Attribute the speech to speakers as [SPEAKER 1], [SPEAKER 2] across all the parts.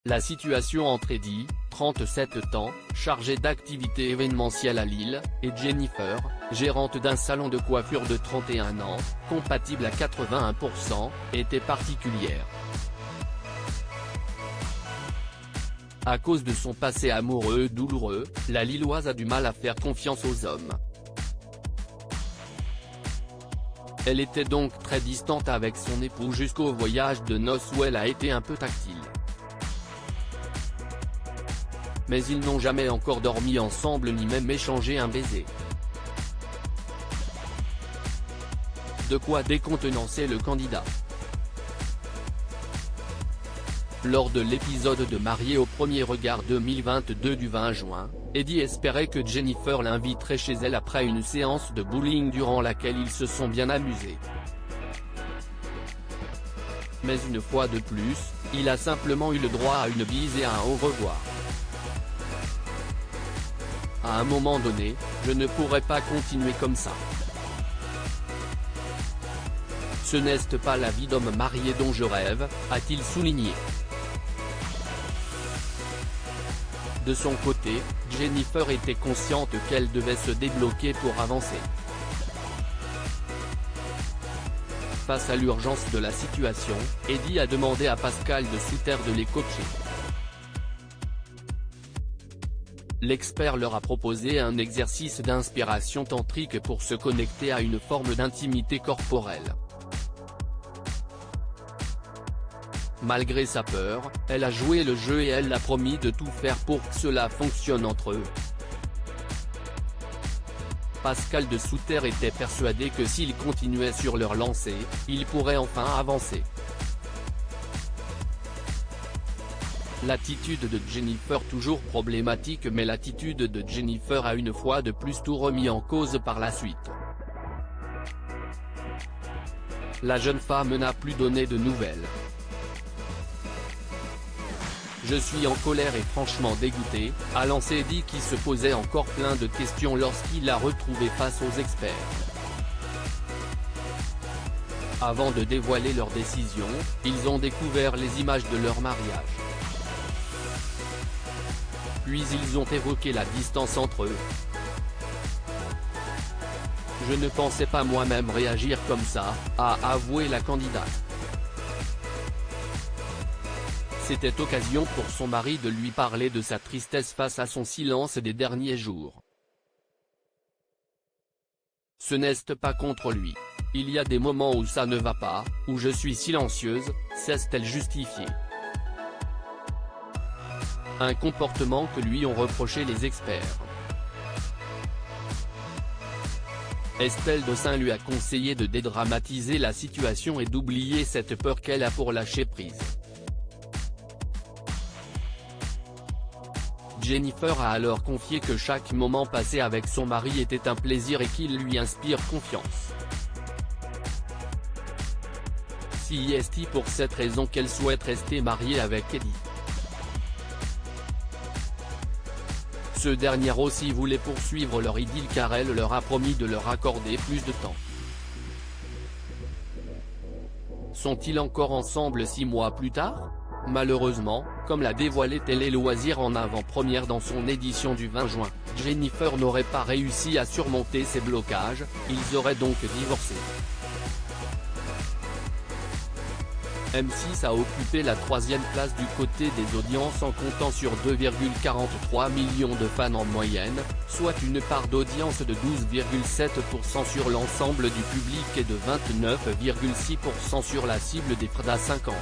[SPEAKER 1] La situation entre Eddie, 37 ans, chargé d'activités événementielles à Lille, et Jennifer, gérante d'un salon de coiffure de 31 ans, compatible à 81%, était particulière. À cause de son passé amoureux douloureux, la Lilloise a du mal à faire confiance aux hommes. Elle était donc très distante avec son époux jusqu'au voyage de noces où elle a été un peu tactile. Mais ils n'ont jamais encore dormi ensemble ni même échangé un baiser. De quoi décontenancer le candidat. Lors de l'épisode de Mariés au premier regard 2022 du 20 juin, Eddie espérait que Jennifer l'inviterait chez elle après une séance de bowling durant laquelle ils se sont bien amusés. Mais une fois de plus, il a simplement eu le droit à une bise et à un au revoir. À un moment donné, je ne pourrais pas continuer comme ça. Ce n'est pas la vie d'homme marié dont je rêve, a-t-il souligné. De son côté, Jennifer était consciente qu'elle devait se débloquer pour avancer. Face à l'urgence de la situation, Eddie a demandé à Pascal de Souter de les coacher. L'expert leur a proposé un exercice d'inspiration tantrique pour se connecter à une forme d'intimité corporelle. Malgré sa peur, elle a joué le jeu et elle a promis de tout faire pour que cela fonctionne entre eux. Pascal de Souter était persuadé que s'ils continuaient sur leur lancée, ils pourraient enfin avancer. L'attitude de Jennifer toujours problématique, mais l'attitude de Jennifer a une fois de plus tout remis en cause par la suite. La jeune femme n'a plus donné de nouvelles. Je suis en colère et franchement dégoûté, a lancé Eddie qui se posait encore plein de questions lorsqu'il l'a retrouvée face aux experts. Avant de dévoiler leur décision, ils ont découvert les images de leur mariage. Puis ils ont évoqué la distance entre eux. Je ne pensais pas moi-même réagir comme ça, a avoué la candidate. C'était occasion pour son mari de lui parler de sa tristesse face à son silence des derniers jours. Ce n'est pas contre lui. Il y a des moments où ça ne va pas, où je suis silencieuse, s'est-elle justifiée. Un comportement que lui ont reproché les experts. Estelle Dossin lui a conseillé de dédramatiser la situation et d'oublier cette peur qu'elle a pour lâcher prise. Jennifer a alors confié que chaque moment passé avec son mari était un plaisir et qu'il lui inspire confiance. C'est pour cette raison qu'elle souhaite rester mariée avec Eddie. Ce dernier aussi voulait poursuivre leur idylle car elle leur a promis de leur accorder plus de temps. Sont-ils encore ensemble 6 mois plus tard ? Malheureusement, comme l'a dévoilé Télé Loisirs en avant-première dans son édition du 20 juin, Jennifer n'aurait pas réussi à surmonter ces blocages, ils auraient donc divorcé. M6 a occupé la 3e place du côté des audiences en comptant sur 2,43 millions de fans en moyenne, soit une part d'audience de 12,7% sur l'ensemble du public et de 29,6% sur la cible des Prda 50.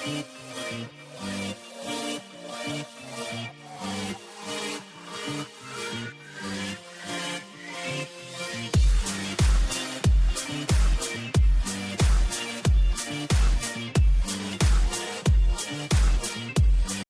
[SPEAKER 2] Mm-hmm.